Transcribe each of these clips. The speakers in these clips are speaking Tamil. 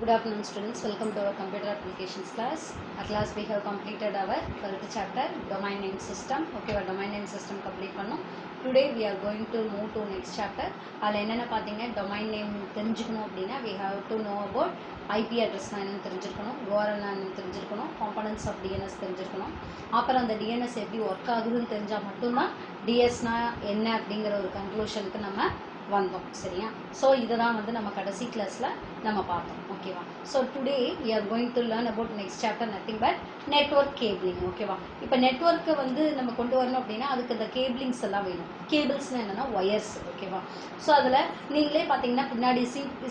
Good afternoon students, welcome to our computer applications class. At last we have completed our 12th chapter domain name system. Okay, our domain name system complete பண்ணோம். Today we are going to move to next chapter. அதில் என்னென்ன பார்த்தீங்கன்னா domain name தெரிஞ்சுக்கணும் அப்படின்னா we have to know about IP address என்னன்னு தெரிஞ்சிருக்கணும், URL என்னன்னு தெரிஞ்சிருக்கணும், components of DNS தெரிஞ்சிருக்கணும். அப்புறம் அந்த DNS எப்படி ஒர்க் ஆகுதுன்னு தெரிஞ்சால் மட்டும்தான் DSனா என்ன அப்படிங்கிற ஒரு கன்க்ளூஷனுக்கு நம்ம வந்தோம். சரியா? ஸோ இதுதான் வந்து நம்ம கடைசி கிளாஸில் நம்ம பார்த்தோம். ஓகேவா? So today we are going to learn about next chapter nothing but network cabling. ஓகேவா? இப்போ நெட்வொர்க்கை வந்து நம்ம கொண்டு வரணும் அப்படின்னா அதுக்கு இந்த கேபிளிங்ஸ் எல்லாம் வேணும். கேபிள்ஸ்னால் என்னென்னா ஒயர்ஸ். ஓகேவா? ஸோ அதில் நீங்களே பார்த்தீங்கன்னா பின்னாடி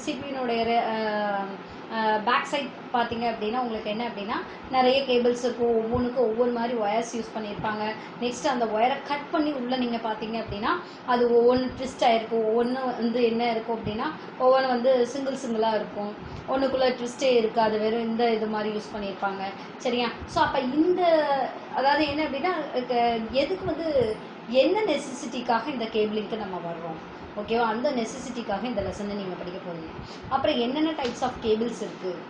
சிபியினுடைய பேக் சைட் பார்த்தீங்க அப்படின்னா உங்களுக்கு என்ன அப்படின்னா நிறைய கேபிள்ஸ் இருக்கும். ஒவ்வொன்றுக்கும் ஒவ்வொரு மாதிரி ஒயர்ஸ் யூஸ் பண்ணியிருப்பாங்க. நெக்ஸ்ட் அந்த ஒயரை கட் பண்ணி உள்ளே நீங்கள் பார்த்தீங்க அப்படின்னா அது ஒவ்வொன்று ட்விஸ்ட் ஆகிருக்கும். ஒவ்வொன்று வந்து என்ன இருக்கும் அப்படின்னா ஒவ்வொன்று வந்து சிங்கிளாக இருக்கும். ஒன்றுக்குள்ளே ட்விஸ்டே இருக்காது, வெறும் இந்த இது மாதிரி யூஸ் பண்ணியிருப்பாங்க. சரியா? ஸோ அப்போ இந்த அதாவது என்ன அப்படின்னா எதுக்கு வந்து என்ன நெசசிட்டிக்காக இந்த கேபிளிங்க்கு நம்ம வர்றோம். ஓகேவா? அந்த நெசசிட்டிக்காக இந்த லெசனை நீங்கள் படிக்க போகிறீங்க. அப்புறம் என்னென்ன டைப்ஸ் ஆஃப் கேபிள்ஸ் இருக்குது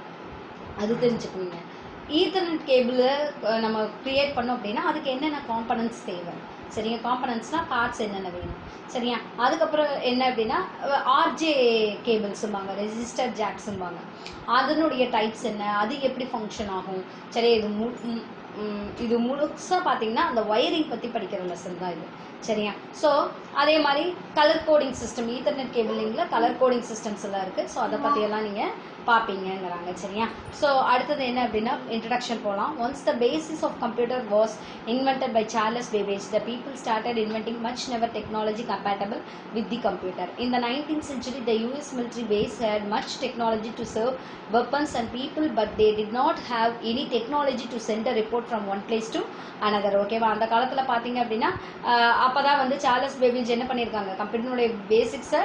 அது தெரிஞ்சுக்குவீங்க. ஈத்தர்நெட் கேபிளை நம்ம க்ரியேட் பண்ணோம் அப்படின்னா அதுக்கு என்னென்ன காம்பனன்ட்ஸ் தேவை. சரிங்க? காம்பனன்ட்ஸ்னால் பார்ட்ஸ் என்னென்ன வேணும். சரியா? அதுக்கப்புறம் என்ன அப்படின்னா ஆர்ஜே கேபிள்ஸும்பாங்க, ரெஜிஸ்டர் ஜாக்ஸும்பாங்க. அதனுடைய டைப்ஸ் என்ன, அது எப்படி ஃபங்க்ஷன் ஆகும். சரி, இது முழுசாக பார்த்தீங்கன்னா அந்த ஒயரிங் பற்றி படிக்கிற லெசன் தான் இது. சரியா? ஸோ அதே மாதிரி கலர் கோடிங் சிஸ்டம், ஈத்தர்நெட் கேபிளிங்கில் கலர் கோடிங் சிஸ்டம்ஸ் எல்லாம் இருக்குது. ஸோ அதை பற்றியெல்லாம் நீங்கள் பார்ப்பீங்கிறாங்க. சரியா? ஸோ அடுத்தது என்ன அப்படின்னா இன்ட்ரடக்ஷன் போகலாம். Once the basis of computer was invented by Charles Babbage the people started inventing much never technology compatible with the computer. In the 19th century the US military base had much technology to serve weapons and people, but they did not have any technology to send a report from one place to another. ஓகேவா? அந்த காலத்தில் பார்த்தீங்க அப்படின்னா அப்போ தான் வந்து சார்லஸ் பேபேஜ் என்ன பண்ணியிருக்காங்க, கம்ப்யூட்டருடைய பேசிக்ஸை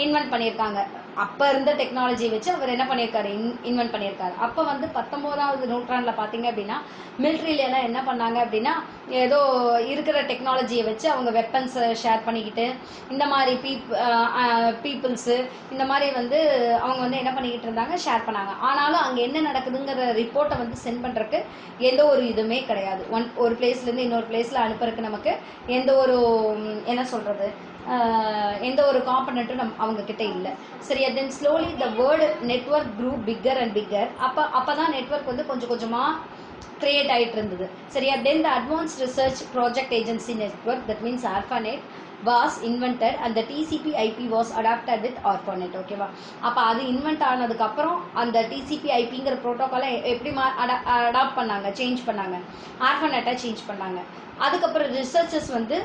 இன்வென்ட் பண்ணியிருக்காங்க. அப்போ இருந்த டெக்னாலஜியை வச்சு அவர் என்ன பண்ணியிருக்காரு, இன்வென்ட் பண்ணியிருக்காரு. அப்போ வந்து 19ஆவது நூற்றாண்டில் பார்த்தீங்க அப்படின்னா மிலிட்ரியிலலாம் என்ன பண்ணாங்க அப்படின்னா ஏதோ இருக்கிற டெக்னாலஜியை வச்சு அவங்க வெப்பன்ஸை ஷேர் பண்ணிக்கிட்டு இந்த மாதிரி பீப்புள்ஸு இந்த மாதிரி வந்து அவங்க வந்து என்ன பண்ணிக்கிட்டு இருந்தாங்க, ஷேர் பண்ணாங்க. ஆனாலும் அங்கே என்ன நடக்குதுங்கிற ரிப்போர்ட்டை வந்து சென்ட் பண்ணுறதுக்கு எந்த ஒரு இதுவுமே கிடையாது. ஒரு பிளேஸ்லேருந்து இன்னொரு பிளேஸில் அனுப்புறதுக்கு நமக்கு எந்த ஒரு என்ன சொல்கிறது எந்த ஒரு காம்பனண்ட்டும் அவங்க கிட்ட இல்லை. சரியா? Then slowly the word network grew bigger and bigger. அப்போ தான் நெட்வொர்க் வந்து கொஞ்சம் கொஞ்சமாக கிரியேட் ஆகிட்டு இருந்தது. சரியா? Then the advanced research project agency network, that means ARPANET was invented and the TCP/IP was adapted with ARPANET. ஓகேவா? அப்போ அது இன்வென்ட் ஆனதுக்கப்புறம் அந்த TCP/IPங்கிற ப்ரோட்டோக்காலை எப்படி அடாப்ட் பண்ணாங்க, சேஞ்ச் பண்ணாங்க, ARPANET சேஞ்ச் பண்ணாங்க. அதுக்கப்புறம் ரிசர்ச்சர்ஸ் வந்து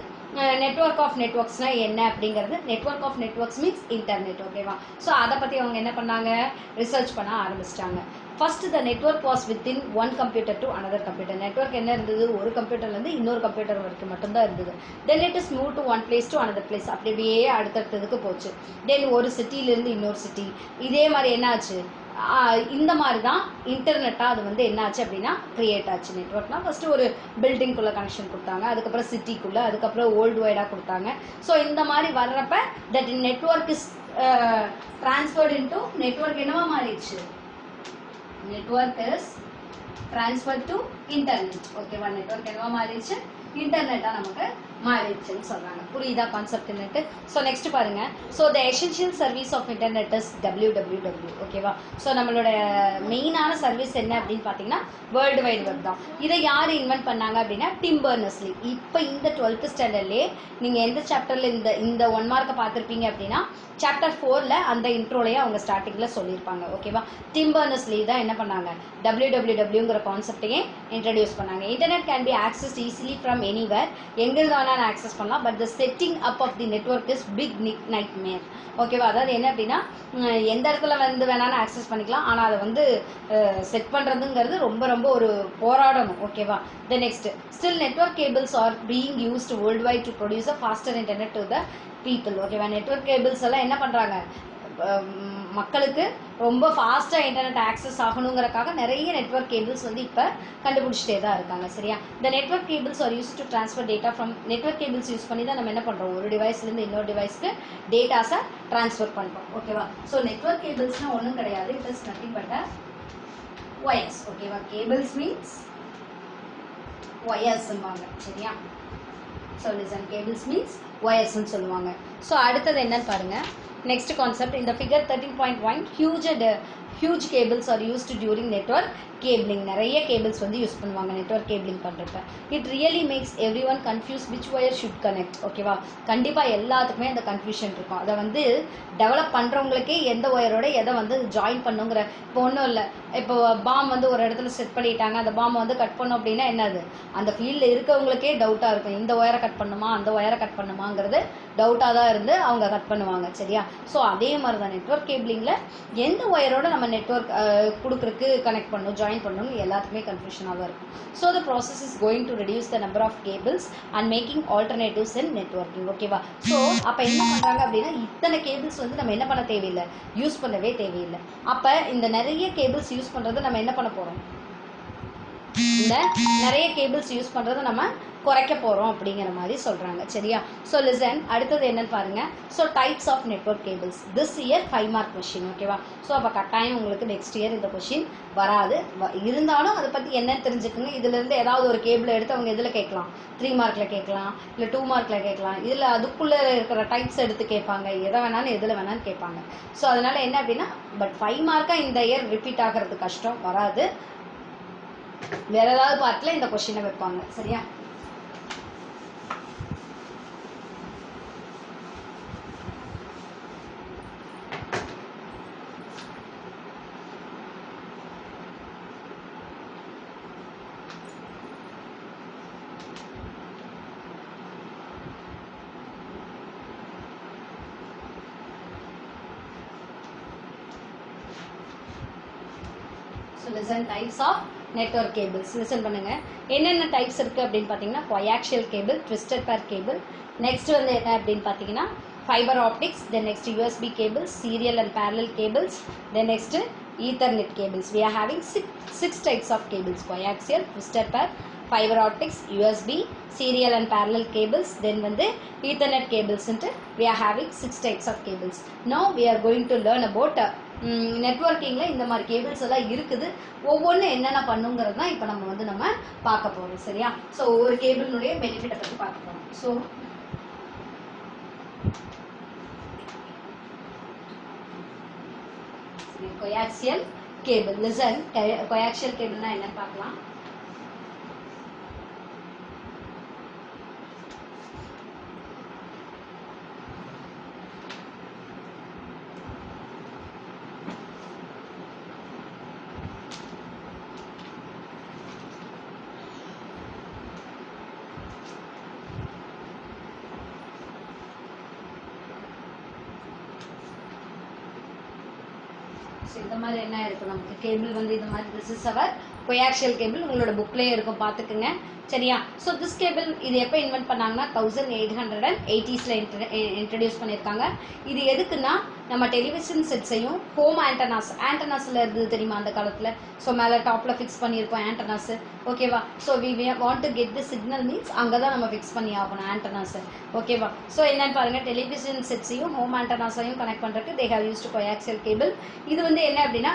நெட்வொர்க் ஆஃப் நெட்வொர்க்ஸ்னால் என்ன அப்படிங்கிறது, network of networks means internet. ஓகேவா? ஸோ அதை பற்றி அவங்க என்ன பண்ணாங்க, ரிசர்ச் பண்ண ஆரம்பிச்சிட்டாங்க. First the network was within one computer to another computer. Network என்ன இருந்தது, ஒரு கம்ப்யூட்டர்லேருந்து இன்னொரு கம்ப்யூட்டர் வரைக்கும் மட்டும்தான் இருந்தது. Then it is move to one place to another place. அப்படியே அடுத்தடுத்ததுக்கு போச்சு. தென் ஒரு சிட்டியிலேருந்து இன்னொரு சிட்டி. இதே மாதிரி என்ன ஆச்சு, இந்த மாதிரி தான் இன்டர்நெட்டாக அது வந்து என்னாச்சு அப்படின்னா கிரியேட் ஆச்சு. நெட்வொர்க்னால் ஃபஸ்ட்டு ஒரு பில்டிங்குள்ளே கனெக்ஷன் கொடுத்தாங்க, அதுக்கப்புறம் சிட்டிக்குள்ளே, அதுக்கப்புறம் வேர்ல்டு வைடாக கொடுத்தாங்க. ஸோ இந்த மாதிரி வர்றப்ப that network is transferred into network என்னவா மாறிடுச்சு, network is transfer to internet. ஓகேவா? நெட்வொர்க் என்னவா மாறிடுச்சு, இன்டர்நெட்டாக நமக்கு மாறிடுச்சுன்னு சொல்கிறாங்க. புரியுதா கான்செப்ட் என்னட்டு? ஸோ நெக்ஸ்ட் பாருங்க. So the essential service of internet is www. ஓகேவா? ஸோ நம்மளோட மெயினான சர்வீஸ் என்ன அப்படின்னு பார்த்தீங்கன்னா வேர்ல்டு வைடு வெப் தான். இதை யார் இன்வென்ட் பண்ணாங்க அப்படின்னா டிம் பர்னர்ஸ்-லீ. இப்போ இந்த 12th ஸ்டாண்டர்ட்லேயே நீங்கள் எந்த சாப்டரில் இந்த 1 மார்க்கை பார்த்துருப்பீங்க அப்படின்னா சாப்டர் 4ல் அந்த இன்ட்ரோலையே அவங்க ஸ்டார்டிங்கில் சொல்லியிருப்பாங்க. ஓகேவா? டிம் பர்னர்ஸ்-லீ தான் என்ன பண்ணாங்க, wwwங்கிற கான்செப்டையே இன்ட்ரடியூஸ் பண்ணாங்க. Internet can be access easily from anywhere, எங்கிருந்து வேணாலும் ஆக்சஸ் பண்ணலாம். But the setting up of the network is big nightmare. ஓகேவா? அதாவது என்ன அப்படின்னா எந்த இடத்துல வந்து வேணாலும் ஆக்சஸ் பண்ணிக்கலாம், ஆனால் அதை வந்து செட் பண்ணுறதுங்கிறது ரொம்ப ரொம்ப ஒரு போராடணும். ஓகேவா? The next still network cables are being used world wide to produce a faster internet to the people. ஓகேவா? நெட்வொர்க் கேபிள்ஸ் எல்லாம் என்ன பண்ணுறாங்க, மக்களுக்கு ரொம்ப ஃபாஸ்ட்டாக இன்டர்நெட் ஆக்சஸ் ஆகணுங்கிறக்காக நிறைய நெட்வொர்க் கேபிள்ஸ் வந்து இப்போ கண்டுபிடிச்சிட்டே தான் இருக்காங்க. சரியா? இந்த network cables are use to transfer data from network cables use பண்ணி தான் நம்ம என்ன பண்ணுறோம், ஒரு டிவைஸ்லேருந்து இன்னொரு டிவைஸ்க்கு டேட்டாஸை ட்ரான்ஸ்ஃபர் பண்ணுறோம். ஓகேவா? ஸோ நெட்வொர்க் கேபிள்ஸ்னால் ஒன்றும் கிடையாது, it is nothing but wires. ஓகேவா? கேபிள்ஸ் மீன்ஸ் ஒயர்ஸ்ம்பாங்க. சரியா? ஸோ லிசன், கேபிள்ஸ் மீன்ஸ் ஒயர்ஸ்ன்னு சொல்லுவாங்க. ஸோ அடுத்தது என்னன்னு பாருங்க. நெக்ஸ்ட் கான்செப்ட், இந்த figure 13.1 huge cables are used during network cabling. நிறைய கேபிள்ஸ் வந்து யூஸ் பண்ணுவாங்க நெட்வொர்க் கேபிளிங் பண்ணுறப்ப. It really makes everyone confuse which wire should connect. ஓகேவா? கண்டிப்பாக எல்லாத்துக்குமே அந்த கன்ஃபியூஷன் இருக்கும். அதை வந்து டெவலப் பண்ணுறவங்களுக்கே எந்த ஒயரோட எதை வந்து ஜாயின் பண்ணுங்கிற, இப்போ ஒன்றும் இல்லை, இப்போ பாம் வந்து ஒரு இடத்துல செட் பண்ணிட்டாங்க, அந்த பாம் வந்து கட் பண்ணோம் அப்படின்னா என்னது, அந்த ஃபீல்டில் இருக்கவங்களுக்கே டவுட்டாக இருக்கும், இந்த ஒயரை கட் பண்ணுமா அந்த ஒயரை கட் பண்ணுமாங்கிறது டவுட்டாக தான் இருந்து அவங்க கட் பண்ணுவாங்க. சரியா? ஸோ அதே மாதிரி தான் நெட்வொர்க் கேபிளிங்கில் எந்த ஒயரோட நம்ம நெட்வொர்க் கொடுக்குறதுக்கு கனெக்ட் பண்ணணும், ஜாயின் பண்ணணும், எல்லாத்துக்குமே கன்ஃபியூஷனாக தான் இருக்கும். So the process is going to reduce the number of cables and making alternatives in networking. ஓகேவா? ஸோ அப்போ என்ன பண்ணுறாங்க அப்படின்னா, இத்தனை கேபிள்ஸ் வந்து நம்ம என்ன பண்ண தேவையில்லை, யூஸ் பண்ணவே தேவையில்லை. அப்போ இந்த நிறைய கேபிள்ஸ் யூஸ் பண்ணுறது நம்ம என்ன பண்ண போகிறோம், இந்த நிறைய கேபிள்ஸ் யூஸ் பண்ணுறதை நம்ம குறைக்க போகிறோம் அப்படிங்கிற மாதிரி சொல்கிறாங்க. சரியா? ஸோ லிசன், அடுத்தது என்னன்னு பாருங்கள். So types of network cables this year 5 mark question. ஓகேவா? ஸோ அப்போ கட்டாயம் உங்களுக்கு நெக்ஸ்ட் இயர் இந்த கொஷின் வராது, இருந்தாலும் அதை பற்றி என்னன்னு தெரிஞ்சுக்குங்க. இதுலேருந்து ஏதாவது ஒரு கேபிள் எடுத்து அவங்க இதில் கேட்கலாம், 3 மார்க்கில் கேட்கலாம், இல்லை 2 மார்க்கில் கேட்கலாம், இதில் அதுக்குள்ளே இருக்கிற டைப்ஸ் எடுத்து கேட்பாங்க, எதை வேணாலும் எதில் வேணாலும் கேட்பாங்க. ஸோ அதனால் என்ன அப்படின்னா, பட் 5 மார்க்காக இந்த இயர் ரிப்பீட் ஆகிறது கஷ்டம், வராது. வேற ஏதாவது பார்ட்டில் இந்த கொஸ்டினை வைப்பாங்க. சரியா? So listen, types of network cables. Listen பண்ணுங்க, என்னென்ன டைப்ஸ் இருக்கு அப்படின்னு பார்த்தீங்கன்னா, coaxial cable, twisted pair cable. Next வந்து என்ன அப்படின்னு பார்த்தீங்கன்னா, fiber optics. Then next USB cables, serial and parallel cables. Then next Ethernet cables. We are having six types of cables: coaxial, twisted pair, fiber optics, USB, serial and parallel cables. Then வந்து Ethernet cables. We are having 6 types of cables. Now we are going to learn about நெட்வொர்க்கிங்கில் இந்த மாதிரி கேபிள்ஸ் எல்லாம் இருக்குது, ஒவ்வொன்று என்னென்ன பண்ணுங்கிறது தான் இப்போ நம்ம வந்து பார்க்க போகிறோம். சரியா? ஸோ ஒவ்வொரு கேபிளினுடைய பெனிஃபிட்டை பற்றி பார்க்க போகிறோம். So coaxial cable. Listen, coaxial கேபிள்னா என்னன்னு பார்க்கலாம். இந்த மாதிரி என்ன இருக்கும், நமக்கு கேபிள் வந்து இந்த மாதிரி, this is our coaxial cable, உங்களோட புக்லேயே இருக்கும், பார்த்துக்குங்க. சரியா? ஸோ திஸ் கேபிள் இது எப்போ இன்வென்ட் பண்ணாங்கன்னா 1880s இன்ட்ரடியூஸ் பண்ணியிருக்காங்க. இது எதுக்குன்னா, நம்ம டெலிவிஷன் செட்ஸையும் ஹோம் ஆண்டனாஸில் இருந்தது தெரியுமா அந்த காலத்தில். ஸோ மேலே டாப்பில் ஃபிக்ஸ் பண்ணியிருக்கோம் ஆண்டனாஸு. ஓகேவா? So we want to get the signal means அங்கே தான் நம்ம ஃபிக்ஸ் பண்ணி ஆகணும் ஆண்டனாஸு. ஓகேவா? ஸோ என்னன்னு பாருங்கள், டெலிவிஷன் செட்ஸையும் ஹோம் ஆண்டனாஸையும் கனெக்ட் பண்ணுறதுக்கு they have used coaxial cable. இது வந்து என்ன அப்படின்னா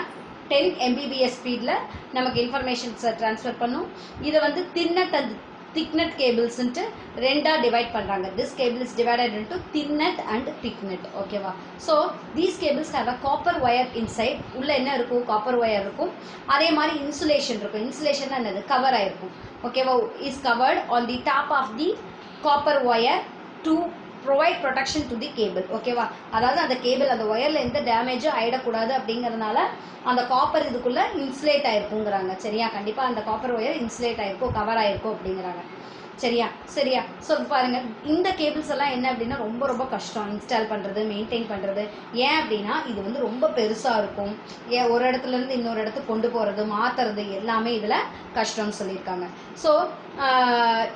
10 Mbps ஸ்பீடில் நமக்கு இன்ஃபர்மேஷன்ஸை ட்ரான்ஸ்ஃபர் பண்ணும். இதை வந்து தின்னட் அண்ட் திக்நெட் கேபிள்ஸ்ன்ட்டு ரெண்டாக டிவைட் பண்ணுறாங்க. This cable is divided into thinnet and thicknet. ஓகேவா? So these cables have a copper wire inside. உள்ள என்ன இருக்கும், காப்பர் ஒயர் இருக்கும். அதே மாதிரி இன்சுலேஷன் இருக்கும். இன்சுலேஷன் என்னது, கவர் ஆயிருக்கும். ஓகேவா? Is covered on the top of the copper wire to provide protection to the cable. ஓகேவா? அதாவது அந்த கேபிள், அந்த ஒயரில் எந்த டேமேஜும் ஆகிடக்கூடாது அப்படிங்கிறதுனால அந்த காப்பர் இதுக்குள்ளே இன்சுலேட் ஆகிருக்குங்கிறாங்க. சரியா? கண்டிப்பாக அந்த காப்பர் ஒயர் இன்சுலேட் ஆகிருக்கும், கவர் ஆகிருக்கும் அப்படிங்கிறாங்க. சரியா? ஸோ பாருங்கள், இந்த கேபிள்ஸ் எல்லாம் என்ன அப்படின்னா ரொம்ப ரொம்ப கஷ்டம் இன்ஸ்டால் பண்ணுறது, மெயின்டைன் பண்ணுறது. ஏன் அப்படின்னா இது வந்து ரொம்ப பெருசாக இருக்கும். ஒரு இடத்துலேருந்து இன்னொரு இடத்துக்கு கொண்டு போகிறது, மாற்றுறது எல்லாமே இதில் கஷ்டம்னு சொல்லியிருக்காங்க. ஸோ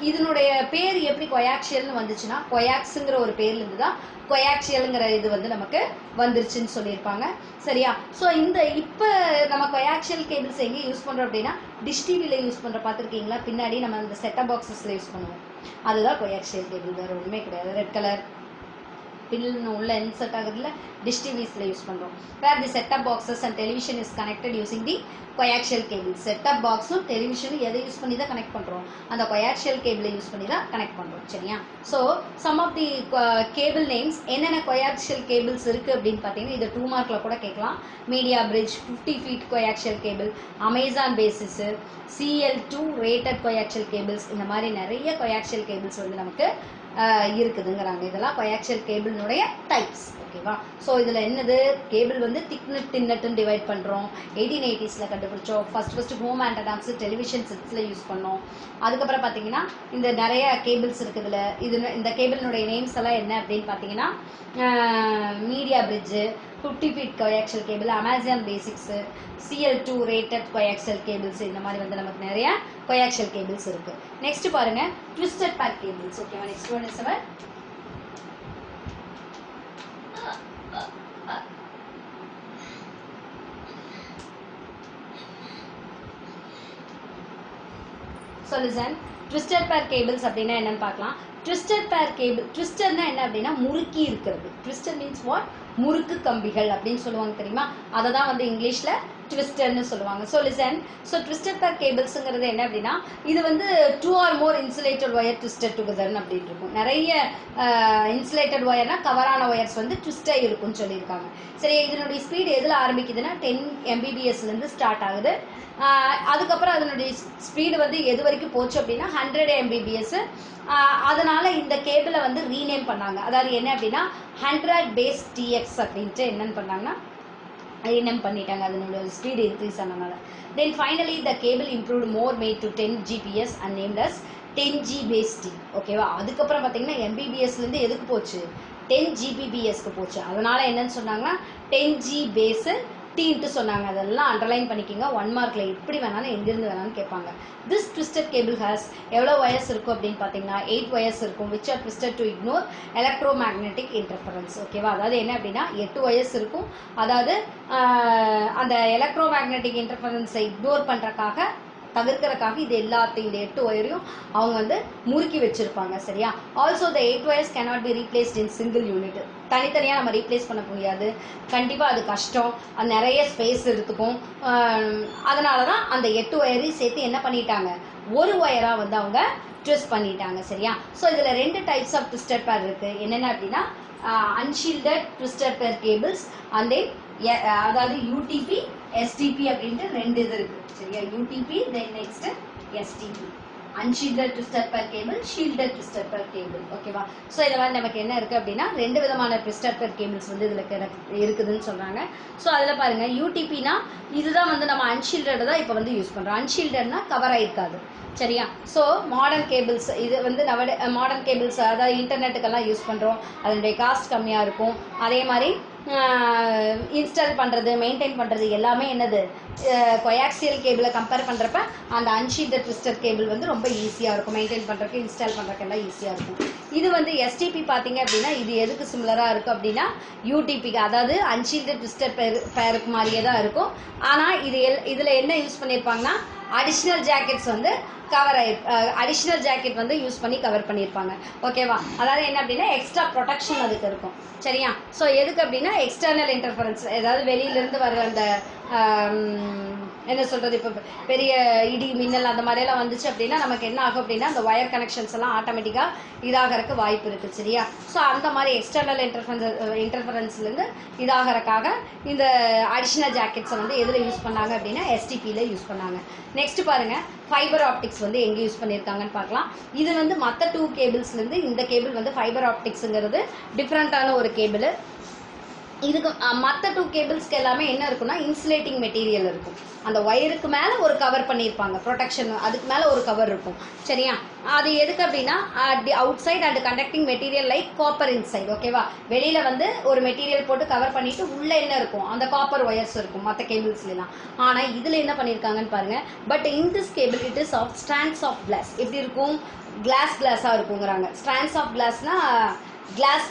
இதனுடைய பேர் எப்படி கொயாக்சியல்னு வந்துச்சுன்னா கொயாக்ஸுங்கிற ஒரு பேர்லேருந்து தான் கொயாக்சியலுங்கிற இது வந்து நமக்கு வந்துருச்சுன்னு சொல்லியிருப்பாங்க. சரியா? ஸோ இப்போ நம்ம கொயாக்சியல் கேபிள்ஸ் எங்கே யூஸ் பண்ணுறோம் அப்படின்னா டிஷ் டிவியில் யூஸ் பண்ணுற பார்த்துருக்கீங்களா? பின்னாடி நம்ம அந்த செட்டப் பாக்ஸஸில் யூஸ் பண்ணுவோம். அதுதான் கொயாக்சியல் கேபிள், வேறு ஒன்றுமே கிடையாது. ரெட் கலர் பின் உள்ள இன்சர்ட் ஆகுதுல டிஷ் டிவிஸில் யூஸ் பண்ணுறோம். Where the setup boxes and television is connected using the coaxial cable. Setup பாக்ஸும் டெலிவிஷனும் எதை யூஸ் பண்ணி தான் கனெக்ட் பண்ணுறோம்? அந்த கொயாக்சியல் கேபிளை யூஸ் பண்ணி தான் கனெக்ட் பண்ணுறோம். சரியா? So some of the cable names என்னென்ன கொயாக்சியல் கேபிள்ஸ் இருக்குது அப்படின்னு பார்த்தீங்கன்னா இது 2 மார்க்கில் கூட கேட்கலாம். Media bridge, 50 feet coaxial cable, Amazon basics, CL2 rated coaxial cables, இந்த மாதிரி நிறைய கொயாக்சியல் கேபிள்ஸ் வந்து நமக்கு இருக்குதுங்கிறாங்க. இதெல்லாம் கொயாக்சியல் கேபிள்னுடைய டைப்ஸ். ஓகேவா? ஸோ இதில் என்னது கேபிள் வந்து திக்நெட் தின்னெட்டுன்னு டிவைட் பண்ணுறோம். 1880s கண்டுபிடிச்சோம். ஃபர்ஸ்ட் ஹோம் ஆண்டனாஸ் டெலிவிஷன் செட்ஸில் யூஸ் பண்ணோம். அதுக்கப்புறம் பார்த்தீங்கன்னா இந்த நிறைய கேபிள்ஸ் இருக்குதுல இந்த கேபிளினுடைய நேம்ஸ் எல்லாம் என்ன அப்படின்னு பார்த்தீங்கன்னா media bridge, 50 feet coaxial cable, Amazon basics, CL2 rated coaxial cables, இந்த மாதிரி வந்து நமக்கு நிறைய கொயாக்சியல் கேபிள்ஸ் இருக்குது. நெக்ஸ்ட் பாருங்க ட்விஸ்டட் பேர் கேபிள்ஸ். ஓகேவா? Next one is our solution. Twisted pair cables அப்படின்னா என்னன்னு பார்க்கலாம். ட்விஸ்டட் பேர் கேபிள், ட்விஸ்டர்னா என்ன அப்படின்னா முறுக்கி இருக்கிறது. Twister means what? முறுக்கு கம்பிகள் அப்படின்னு சொல்லுவாங்க தெரியுமா? அதை தான் வந்து இங்கிலீஷில் ட்விஸ்டர்னு சொல்லுவாங்க. So listen. ஸோ ட்விஸ்டட் பேர் கேபிள்ஸுங்கிறது என்ன அப்படின்னா இது வந்து 2 or more insulated wire twisted டுகெதர்னு அப்படின்னு இருக்கும். நிறைய இன்சுலேட்டட் ஒயர்னா கவரான ஒயர்ஸ் வந்து ட்விஸ்டாக இருக்கும்னு சொல்லியிருக்காங்க. சரி, இதனுடைய ஸ்பீடு எதில் ஆரம்பிக்குதுன்னா 10 mbps ஸ்டார்ட் ஆகுது. அதுக்கப்புறம் அதனுடைய ஸ்பீடு வந்து எது வரைக்கும் போச்சு அப்படின்னா 100 mbps. அதனால இந்த கேபிளை வந்து ரீநேம் பண்ணாங்க. அதாவது என்ன அப்படின்னா 100 base TX அப்படின்ட்டு என்னன்னு பண்ணாங்கன்னா ரீநேம் பண்ணிட்டாங்க, அதனுடைய ஸ்பீடு இன்க்ரீஸ் ஆனதுனால. Then finally the cable improved more made to 10 GPS and named as 10G base T. ஓகேவா? அதுக்கப்புறம் பார்த்தீங்கன்னா mbps எதுக்கு போச்சு? 10 Gbps போச்சு. அதனால என்னன்னு சொன்னாங்கன்னா 10G base T சொன்னாங்க. அதெல்லாம் அண்டர்லைன் பண்ணிக்கிங்க. 1 மார்க்கில் எப்படி வேணாலும் எங்கிருந்து வேணாலும் கேட்பாங்க. திஸ் ட்விஸ்டட் கேபிள் ஹேஸ் எவ்வளோ ஒயர்ஸ் இருக்கும் அப்படின்னு பார்த்தீங்கன்னா 8 ஒயர்ஸ் இருக்கும். Which are twisted to ignore electro magnetic interference. ஓகேவா? அதாவது என்ன அப்படின்னா 8 ஒயர்ஸ் இருக்கும். அதாவது அந்த எலக்ட்ரோ மேக்னெட்டிக் இன்டர்ஃபரன்ஸை இக்னோர் பண்ணுறக்காக தவிர்க்கிறதுக்காக இது எல்லாத்தையும் இந்த 8 ஒயரையும் அவங்க வந்து முறுக்கி வச்சிருப்பாங்க. சரியா? Also the 8 wires cannot be replaced in single unit. தனித்தனியாக நம்ம ரீப்ளேஸ் பண்ண முடியாது. கண்டிப்பாக அது கஷ்டம். அது நிறைய ஸ்பேஸ் எடுத்துக்கும். அதனால தான் அந்த 8 ஒயரையும் சேர்த்து என்ன பண்ணிட்டாங்க? ஒரு ஒயராக வந்து அவங்க ட்விஸ்ட் பண்ணிட்டாங்க. சரியா? ஸோ இதில் 2 டைப்ஸ் ஆஃப் ட்விஸ்டட் பேர் இருக்குது. என்னென்ன அப்படின்னா unshielded twisted pair cables and அதாவது UTP STP அப்படின்ட்டு 2 இது இருக்குது. சரியா? UTP then next STP. Unshielded twisted pair cable, shielded twisted pair cable. ஓகேவா? ஸோ இதில் வந்து நமக்கு என்ன இருக்குது அப்படின்னா 2 விதமான ட்விஸ்டட் பேர் கேபிள்ஸ் வந்து இதில் இருக்குதுன்னு சொல்கிறாங்க. ஸோ அதில் பாருங்கள் UTPனா இதுதான் வந்து நம்ம அன்ஷீல்டட் தான் இப்போ வந்து யூஸ் பண்ணுறோம். அன்ஷீல்டட்னா கவர் ஆகிருக்காது. சரியா? ஸோ மாடர்ன் கேபிள்ஸ் இது வந்து மாடர்ன் கேபிள்ஸ் அதாவது இன்டர்நெட்டுக்கெல்லாம் யூஸ் பண்ணுறோம். அதனுடைய காஸ்ட் கம்மியாக இருக்கும். அதே மாதிரி இன்ஸ்டால் பண்ணுறது மெயின்டைன் பண்ணுறது எல்லாமே என்னது கொயாக்சியல் கேபிளை கம்பேர் பண்ணுறப்ப அந்த அன்ஷீல்டட் ட்விஸ்டட் கேபிள் வந்து ரொம்ப ஈஸியாக இருக்கும். மெயின்டைன் பண்ணுறதுக்கு இன்ஸ்டால் பண்ணுறதுக்கெல்லாம் ஈஸியாக இருக்கும். இது வந்து STP பார்த்தீங்க அப்படின்னா இது எதுக்கு சிமிலராக இருக்கும் அப்படின்னா UTPக்கு, அதாவது அன்ஷீல்டட் ட்விஸ்டட் பேருக்கு மாதிரியே தான் இருக்கும். ஆனால் இதில் என்ன யூஸ் பண்ணியிருப்பாங்கன்னா அடிஷ்னல் ஜாக்கெட்ஸ் வந்து அடிஷ்னல் ஜாக்கெட் வந்து யூஸ் பண்ணி கவர் பண்ணியிருப்பாங்க. ஓகேவா? அதாவது என்ன அப்படின்னா எக்ஸ்ட்ரா ப்ரொடெக்ஷன் அதுக்கு இருக்கும். சரியா? ஸோ எதுக்கு அப்படின்னா எக்ஸ்டர்னல் இன்டர்ஃபரன்ஸ், ஏதாவது வெளியிலேருந்து வர அந்த என்ன சொல்கிறது, இப்போ பெரிய இடி மின்னல் அந்த மாதிரியெல்லாம் வந்துச்சு அப்படின்னா நமக்கு என்ன ஆகும் அப்படின்னா அந்த ஒயர் கனெக்ஷன்ஸ் எல்லாம் ஆட்டோமேட்டிக்காக இதாகிறதுக்கு வாய்ப்பு இருக்குது. சரியா? ஸோ அந்த மாதிரி எக்ஸ்டர்னல் இன்டர்ஃபரன்ஸ்லேருந்து இதாகிறதுக்காக இந்த அடிஷ்னல் ஜாக்கெட்ஸை வந்து எதில் யூஸ் பண்ணாங்க அப்படின்னா STPயில் யூஸ் பண்ணாங்க. நெக்ஸ்ட் பாருங்கள் ஃபைபர் ஆப்டிக்ஸ் வந்து எங்கே யூஸ் பண்ணியிருக்காங்கன்னு பார்க்கலாம். இது வந்து மற்ற 2 கேபிள்ஸ்லேருந்து இந்த கேபிள் வந்து ஃபைபர் ஆப்டிக்ஸுங்கிறது டிஃப்ரெண்ட்டான ஒரு கேபிள். இதுக்கு மற்ற 2 கேபிள்ஸ்க்கு எல்லாமே என்ன இருக்குன்னா இன்சுலேட்டிங் மெட்டீரியல் இருக்கும். அந்த ஒயருக்கு மேலே ஒரு கவர் பண்ணியிருப்பாங்க, ப்ரொடெக்ஷன், அதுக்கு மேலே ஒரு கவர் இருக்கும். சரியா? அது எதுக்கு அப்படின்னா the outside and conducting material like copper inside. ஓகேவா? வெளியில் வந்து ஒரு மெட்டீரியல் போட்டு கவர் பண்ணிட்டு உள்ளே என்ன இருக்கும், அந்த காப்பர் ஒயர்ஸ் இருக்கும் மற்ற கேபிள்ஸ்லாம். ஆனால் இதில் என்ன பண்ணியிருக்காங்கன்னு பாருங்க. But in this cable it is of strands of glass. எப்படி இருக்கும்? கிளாஸாக இருக்குங்கிறாங்க. Strands of கிளாஸ்னா class